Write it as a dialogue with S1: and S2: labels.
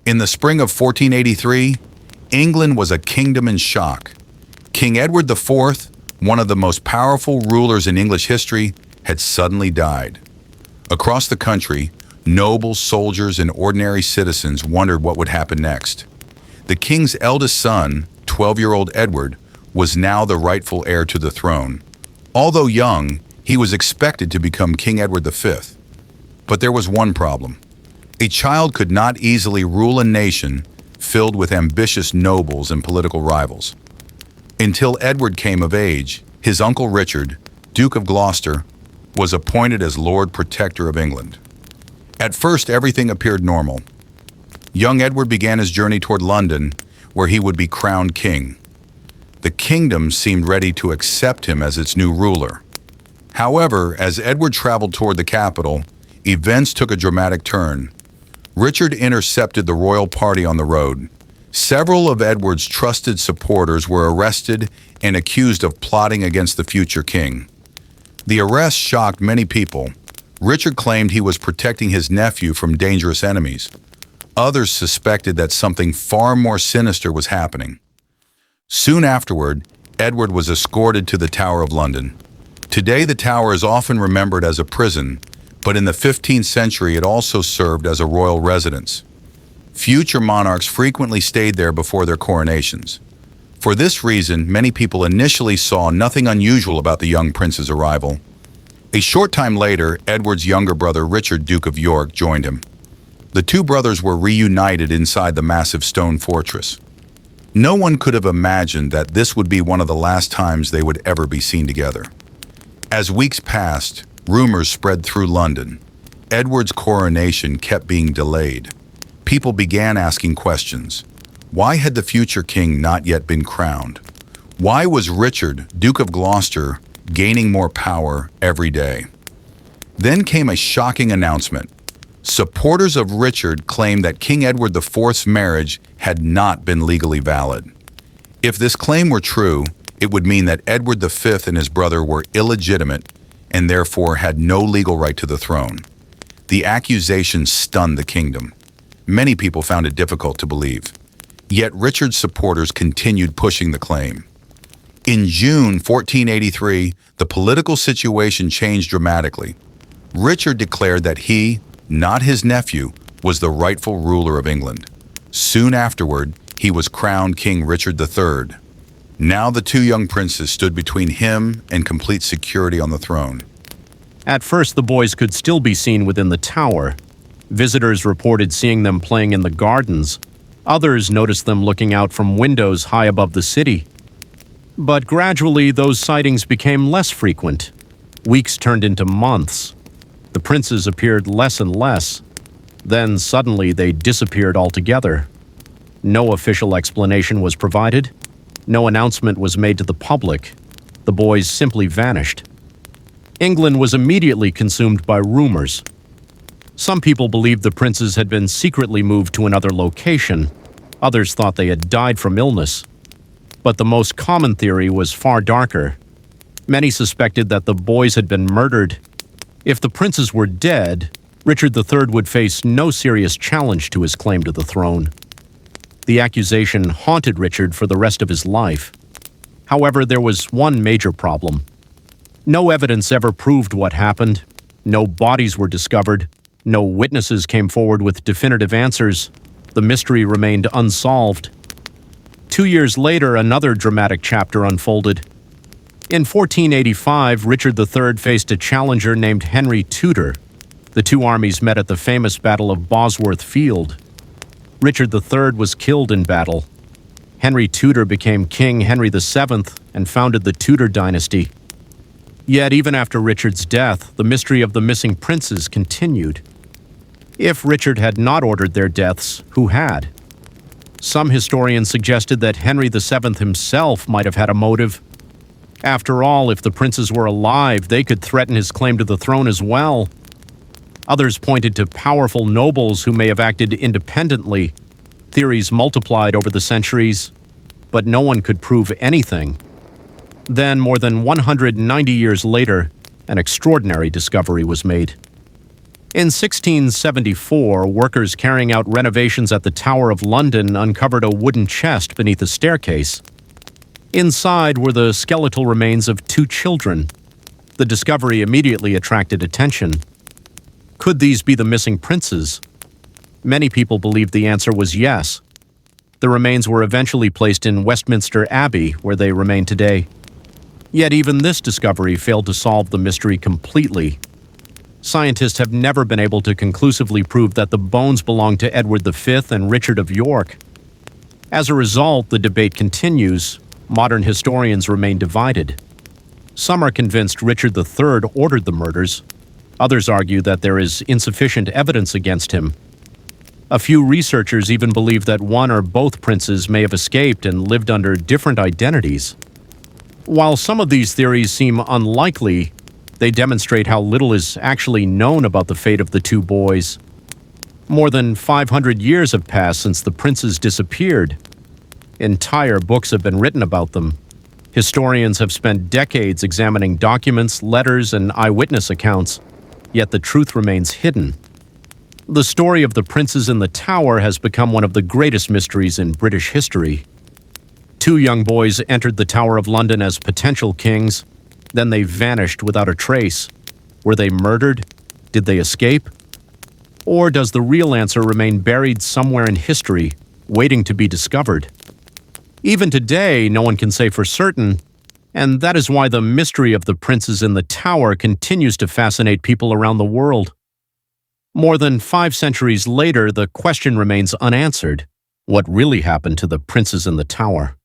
S1: In the spring of 1483, England was a kingdom in shock. King Edward IV, one of the most powerful rulers in English history, had suddenly died. Across the country, nobles, soldiers, and ordinary citizens wondered what would happen next. The king's eldest son, 12-year-old Edward, was now the rightful heir to the throne. Although young, he was expected to become King Edward V. But there was one problem. A child could not easily rule a nation filled with ambitious nobles and political rivals. Until Edward came of age, his uncle Richard, Duke of Gloucester, was appointed as Lord Protector of England. At first, everything appeared normal. Young Edward began his journey toward London, where he would be crowned king. The kingdom seemed ready to accept him as its new ruler. However, as Edward traveled toward the capital, events took a dramatic turn. Richard intercepted the royal party on the road. Several of Edward's trusted supporters were arrested and accused of plotting against the future king. The arrest shocked many people. Richard claimed he was protecting his nephew from dangerous enemies. Others suspected that something far more sinister was happening. Soon afterward, Edward was escorted to the Tower of London. Today, the tower is often remembered as a prison, but in the 15th century it also served as a royal residence. Future monarchs frequently stayed there before their coronations. For this reason, many people initially saw nothing unusual about the young prince's arrival. A short time later, Edward's younger brother Richard, Duke of York, joined him. The two brothers were reunited inside the massive stone fortress. No one could have imagined that this would be one of the last times they would ever be seen together. As weeks passed, rumors spread through London. Edward's coronation kept being delayed. People began asking questions. Why had the future king not yet been crowned? Why was Richard, Duke of Gloucester, gaining more power every day? Then came a shocking announcement. Supporters of Richard claimed that King Edward IV's marriage had not been legally valid. If this claim were true, it would mean that Edward V and his brother were illegitimate and therefore had no legal right to the throne. The accusation stunned the kingdom. Many people found it difficult to believe. Yet Richard's supporters continued pushing the claim. In June 1483, the political situation changed dramatically. Richard declared that he, not his nephew, was the rightful ruler of England. Soon afterward, he was crowned King Richard III. Now the two young princes stood between him and complete security on the throne.
S2: At first, the boys could still be seen within the tower. Visitors reported seeing them playing in the gardens. Others noticed them looking out from windows high above the city. But gradually, those sightings became less frequent. Weeks turned into months. The princes appeared less and less. Then suddenly they disappeared altogether. No official explanation was provided. No announcement was made to the public. The boys simply vanished. England was immediately consumed by rumors. Some people believed the princes had been secretly moved to another location. Others thought they had died from illness. But the most common theory was far darker. Many suspected that the boys had been murdered. If the princes were dead, Richard III would face no serious challenge to his claim to the throne. The accusation haunted Richard for the rest of his life. However, there was one major problem. No evidence ever proved what happened. No bodies were discovered. No witnesses came forward with definitive answers. The mystery remained unsolved. 2 years later, another dramatic chapter unfolded. In 1485, Richard III faced a challenger named Henry Tudor. The two armies met at the famous Battle of Bosworth Field. Richard III was killed in battle. Henry Tudor became King Henry VII and founded the Tudor dynasty. Yet even after Richard's death, the mystery of the missing princes continued. If Richard had not ordered their deaths, who had? Some historians suggested that Henry VII himself might have had a motive. After all, if the princes were alive, they could threaten his claim to the throne as well. Others pointed to powerful nobles who may have acted independently. Theories multiplied over the centuries, but no one could prove anything. Then, more than 190 years later, an extraordinary discovery was made. In 1674, workers carrying out renovations at the Tower of London uncovered a wooden chest beneath a staircase. Inside were the skeletal remains of 2 children. The discovery immediately attracted attention. Could these be the missing princes? Many people believed the answer was yes. The remains were eventually placed in Westminster Abbey, where they remain today. Yet even this discovery failed to solve the mystery completely. Scientists have never been able to conclusively prove that the bones belonged to Edward V and Richard of York. As a result, the debate continues. Modern historians remain divided. Some are convinced Richard III ordered the murders. Others argue that there is insufficient evidence against him. A few researchers even believe that one or both princes may have escaped and lived under different identities. While some of these theories seem unlikely, they demonstrate how little is actually known about the fate of the 2 boys. More than 500 years have passed since the princes disappeared. Entire books have been written about them. Historians have spent decades examining documents, letters, and eyewitness accounts, yet the truth remains hidden. The story of the princes in the tower has become one of the greatest mysteries in British history. 2 young boys entered the Tower of London as potential kings. Then they vanished without a trace. Were they murdered? Did they escape? Or does the real answer remain buried somewhere in history, waiting to be discovered? Even today, no one can say for certain, and that is why the mystery of the princes in the tower continues to fascinate people around the world. More than 5 centuries later, the question remains unanswered. What really happened to the princes in the tower?